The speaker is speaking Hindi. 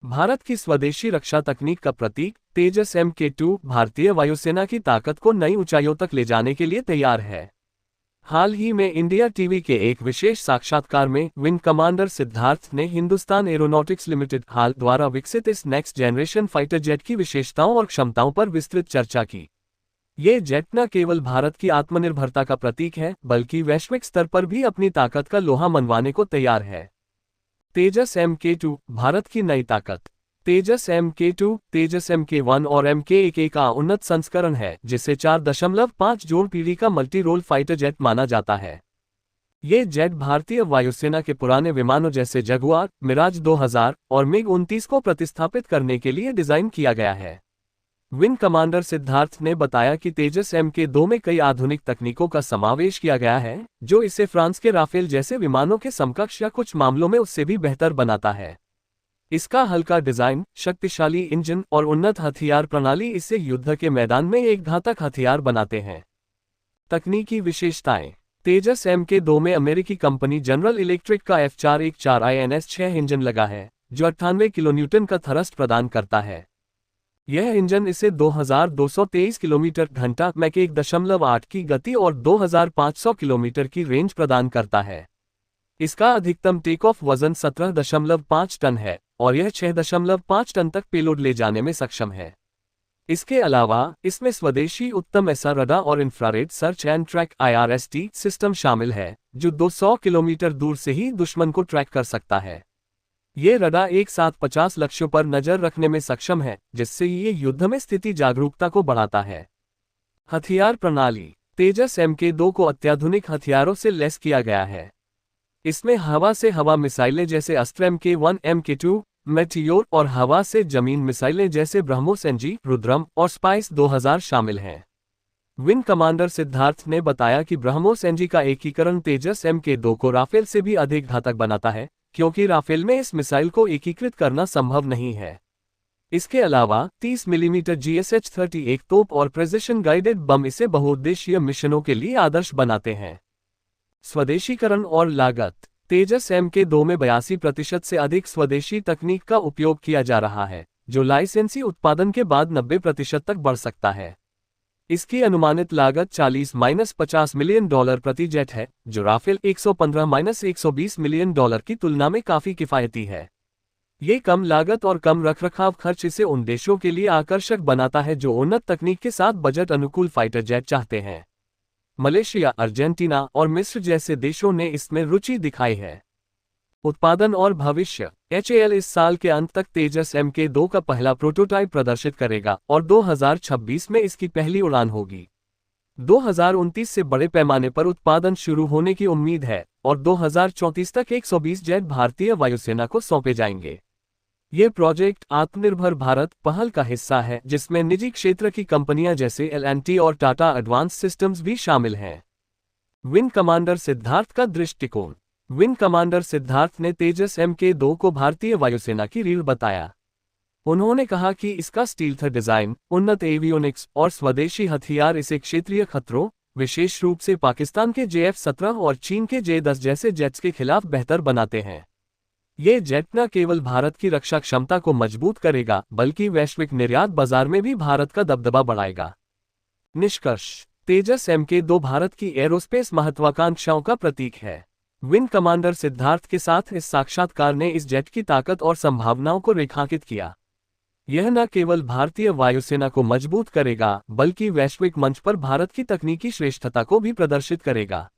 भारत की स्वदेशी रक्षा तकनीक का प्रतीक तेजस MK2 भारतीय वायुसेना की ताकत को नई ऊंचाइयों तक ले जाने के लिए तैयार है। हाल ही में इंडिया टीवी के एक विशेष साक्षात्कार में विंग कमांडर सिद्धार्थ ने हिंदुस्तान एरोनॉटिक्स लिमिटेड हाल द्वारा विकसित इस नेक्स्ट जनरेशन फाइटर जेट की विशेषताओं और क्षमताओं पर विस्तृत चर्चा की। ये जेट न केवल भारत की आत्मनिर्भरता का प्रतीक है, बल्कि वैश्विक स्तर पर भी अपनी ताकत का लोहा मनवाने को तैयार है। तेजस MK2 भारत की नई ताकत। तेजस MK2 तेजस MK1 और MK1 का उन्नत संस्करण है, जिसे 4.5 जोड़ पीढ़ी का मल्टी रोल फाइटर जेट माना जाता है। ये जेट भारतीय वायुसेना के पुराने विमानों जैसे जगुआर, मिराज 2000 और MiG-29 को प्रतिस्थापित करने के लिए डिजाइन किया गया है। विंग कमांडर सिद्धार्थ ने बताया कि तेजस MK2 में कई आधुनिक तकनीकों का समावेश किया गया है, जो इसे फ्रांस के राफेल जैसे विमानों के समकक्ष या कुछ मामलों में उससे भी बेहतर बनाता है। इसका हल्का डिजाइन, शक्तिशाली इंजन और उन्नत हथियार प्रणाली इसे युद्ध के मैदान में एक घातक हथियार बनाते हैं। तकनीकी विशेषताएं। तेजस MK2 में अमेरिकी कंपनी जनरल इलेक्ट्रिक का F414INS6 इंजन लगा है, जो 98 किलोन्यूटन का थ्रस्ट प्रदान करता है। यह इंजन इसे 2223 किलोमीटर घंटा मैक 1.8 की गति और 2500 किलोमीटर की रेंज प्रदान करता है। इसका अधिकतम टेक ऑफ वजन 17.5 टन है और यह 6.5 टन तक पेलोड ले जाने में सक्षम है। इसके अलावा इसमें स्वदेशी उत्तम SR रडार और infrared search and track IRST system शामिल है, जो 200 किलोमीटर दूर से ही दुश्मन को ट्रैक कर सकता है। ये रडार एक साथ 50 लक्ष्यों पर नजर रखने में सक्षम है, जिससे ये युद्ध में स्थिति जागरूकता को बढ़ाता है। हथियार प्रणाली। तेजस MK2 को अत्याधुनिक हथियारों से लैस किया गया है। इसमें हवा से हवा मिसाइलें जैसे अस्त्र MK1 MK2 मेटियोर और हवा से जमीन मिसाइलें जैसे ब्रह्मोस NG, रुद्रम और स्पाइस 2000 शामिल हैं। विंग कमांडर सिद्धार्थ ने बताया कि ब्रह्मोस NG का एकीकरण तेजस MK2 को राफेल से भी अधिक घातक बनाता है, क्योंकि राफेल में इस मिसाइल को एकीकृत करना संभव नहीं है। इसके अलावा 30 मिलीमीटर GSH-31 तोप और प्रेसिशन गाइडेड बम इसे बहुउद्देशीय मिशनों के लिए आदर्श बनाते हैं। स्वदेशीकरण और लागत। तेजस MK2 में 82% से अधिक स्वदेशी तकनीक का उपयोग किया जा रहा है, जो लाइसेंसी उत्पादन के बाद 90% तक बढ़ सकता है। इसकी अनुमानित लागत $40-50 मिलियन प्रति जेट है, जो राफेल 115-120 मिलियन की तुलना में काफी किफायती है। ये कम लागत और कम रखरखाव खर्च इसे उन देशों के लिए आकर्षक बनाता है जो उन्नत तकनीक के साथ बजट अनुकूल फाइटर जेट चाहते हैं। मलेशिया, अर्जेंटीना और मिस्र जैसे देशों ने इसमें रुचि दिखाई है। उत्पादन और भविष्य। HAL इस साल के अंत तक तेजस MK2 का पहला प्रोटोटाइप प्रदर्शित करेगा और 2026 में इसकी पहली उड़ान होगी। 2029 से बड़े पैमाने पर उत्पादन शुरू होने की उम्मीद है और 2034 तक 120 जेट भारतीय वायुसेना को सौंपे जाएंगे। ये प्रोजेक्ट आत्मनिर्भर भारत पहल का हिस्सा है, जिसमें निजी क्षेत्र की कंपनियां जैसे L&T और टाटा एडवांस सिस्टम्स भी शामिल हैं। विंग कमांडर सिद्धार्थ का दृष्टिकोण। विंग कमांडर सिद्धार्थ ने तेजस MK2 को भारतीय वायुसेना की रीढ़ बताया। उन्होंने कहा कि इसका स्टील्थ डिजाइन, उन्नत एवियोनिक्स और स्वदेशी हथियार इसे क्षेत्रीय खतरों, विशेष रूप से पाकिस्तान के JF-17 और चीन के J-10 जैसे जेट्स के खिलाफ बेहतर बनाते हैं। ये जेट न केवल भारत की रक्षा क्षमता को मजबूत करेगा, बल्कि वैश्विक निर्यात बाजार में भी भारत का दबदबा बढ़ाएगा। निष्कर्ष। तेजस MK2 भारत की एरोस्पेस महत्वाकांक्षाओं का प्रतीक है। विंग कमांडर सिद्धार्थ के साथ इस साक्षात्कार ने इस जेट की ताकत और संभावनाओं को रेखांकित किया। यह न केवल भारतीय वायुसेना को मजबूत करेगा, बल्कि वैश्विक मंच पर भारत की तकनीकी श्रेष्ठता को भी प्रदर्शित करेगा।